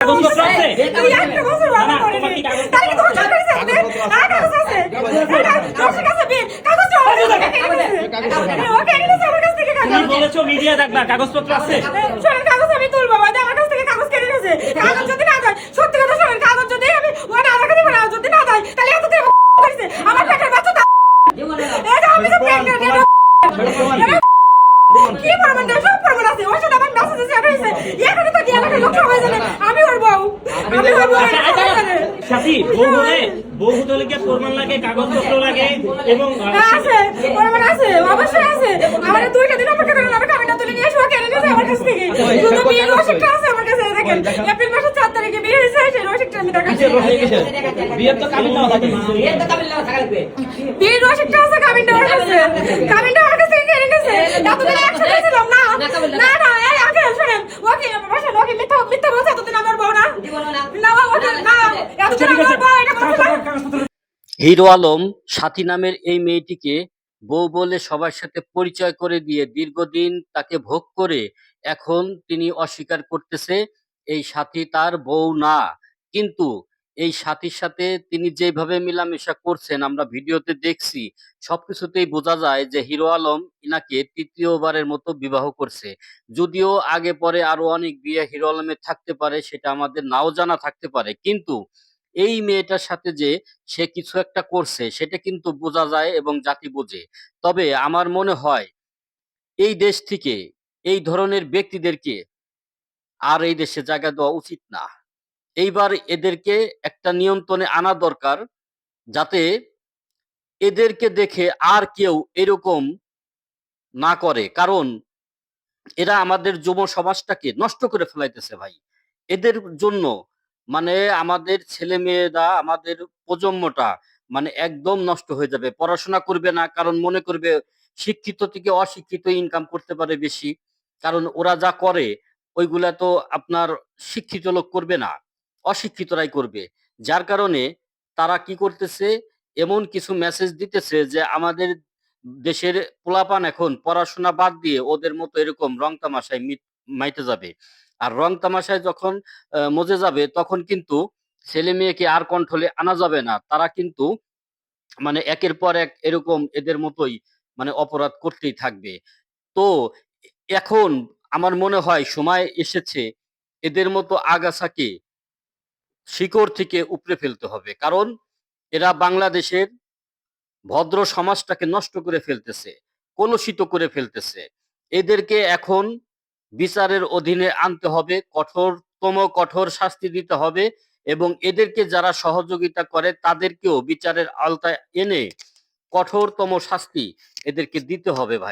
কাগজপত্র আছে? তুই একটা বছর না, বাবা না, করে তোমার কি কাগজ তাহলে কি তোমার সরকারি চাকরি কাগজ আছে দর্শক আছে বিল কাগজ ওকে নিয়ে আমার কাছ থেকে তুমি কাগজ বলেছো মিডিয়া দেখবা, কাগজপত্র আছে? শোনেন কাগজ আমি তুলবো বাবা আমার কাছ থেকে কাগজ কেড়ে নিয়েছে কাগজ যদি না দেয় সত্যি কথা শোনেন কাগজ যদি আমি ওটা আমাকে দিবে না যদি না দেয় তাহলে এত করে করেছে আমার পেটের বাচ্চা এটা আমি তো প্রেগন্যান্ট কি প্রমাণ দেয় সব প্রমাণ আছে ওর সাথে আমার মেসেজ আছে হয়েছে এখানে তো দিয়ে আমাকে লোক সবাই জানে আমি ওর বউ আমি ওর বউ সাথী, বউ হলে কি প্রমাণ লাগে, কাগজপত্র লাগে এবং আছে প্রমাণ আছে অবশ্যই আছে আমার দুইটা দিন অপেক্ষা করেন আমি কামিনা তুলে নিয়ে এসে কেন নিয়েছে আমার কাছ থেকে শুধু বিয়ের রসিকটা আছে আমার কাছে দেখেন এপ্রিল মাসের 4 তারিখে বিয়ে হয়েছে সেই রসিকটা আমি দেখাচ্ছি বিয়ের তো কাবিন দেওয়া থাকে। বিয়ের রসিকটা আছে কামিনটা আমার কাছে কামিনটা আমার কাছ থেকে কেড়ে নিয়েছে এতদিন একসাথে ছিলাম না না না এই আগে শুনেন ওকে বসেন ওকে মিথ্যা মিথ্যা বলছে এতদিন আমার বউ না না ওকে না এতদিন আমার বউ এটা বলছে হিরো আলম সাথী নামের এই মেয়েটিকে বউ বলে সবার সাথে পরিচয় করে দিয়ে দীর্ঘদিন তাকে ভোগ করে এখন তিনি অস্বীকার করতেছে এই সাথী তার বউ না। কিন্তু এই সাথীর সাথে তিনি যেভাবে মেলামেশা করছেন আমরা ভিডিওতে দেখছি, সবকিছুতেই বোঝা যায় যে হিরো আলম ইনাকে তৃতীয়বারের মতো বিবাহ করছে। যদিও আগে পরে আরো অনেক বিয়ে হিরো আলমের থাকতে পারে, সেটা আমাদের নাও জানা থাকতে পারে, কিন্তু এই মেয়েটার সাথে যে সে কিছু একটা করছে সেটা কিন্তু বোঝা যায় এবং জাতি বোঝে। তবে আমার মনে হয় এই দেশ থেকে এই ধরনের ব্যক্তিদেরকে আর এই দেশে জায়গা দেওয়া উচিত না। এইবার এদেরকে একটা নিয়ন্ত্রণে আনা দরকার, যাতে এদেরকে দেখে আর কেউ এরকম না করে। কারণ এরা আমাদের যুব সমাজটাকে নষ্ট করে ফেলাইতেছে ভাই। এদের জন্য মানে আমাদের ছেলে মেয়েরা, আমাদের প্রজন্মটা মানে একদম নষ্ট হয়ে যাবে। পড়াশোনা করবে না, কারণ মনে করবে শিক্ষিত থেকে অশিক্ষিত ইনকাম করতে পারে বেশি। কারণ ওরা যা করে ওইগুলা তো আপনার শিক্ষিত লোক করবে না, অশিক্ষিতরাই করবে। যার কারণে তারা কি করতেছে, এমন কিছু মেসেজ দিতেছে যে আমাদের দেশের পোলাপান এখন পড়াশোনা বাদ দিয়ে ওদের মতো এরকম রং তামাশায় মাইতে যাবে। আর রং তামাশায় যখন মজে যাবে তখন কিন্তু ছেলে মেয়েকে আর কন্ট্রোলে আনা যাবে না। তারা কিন্তু মানে একের পর এক এরকম এদের মতোই মানে অপরাধ করতেই থাকবে। তো এখন আমার মনে হয় সময় এসেছে এদের মতো আগাছাকে শিকড় থেকে উপড়ে ফেলতে হবে। কারণ এরা বাংলাদেশের ভদ্র সমাজটাকে নষ্ট করে ফেলতেছে, কলুষিত করে ফেলতেছে। এদেরকে এখন বিচারের অধীনে আনতে হবে, কঠোর শাস্তি দিতে হবে এবং এদেরকে যারা সহযোগিতা করে তাদেরকেও বিচারের আওতায় এনে কঠোরতম শাস্তি এদেরকে দিতে হবে ভাই।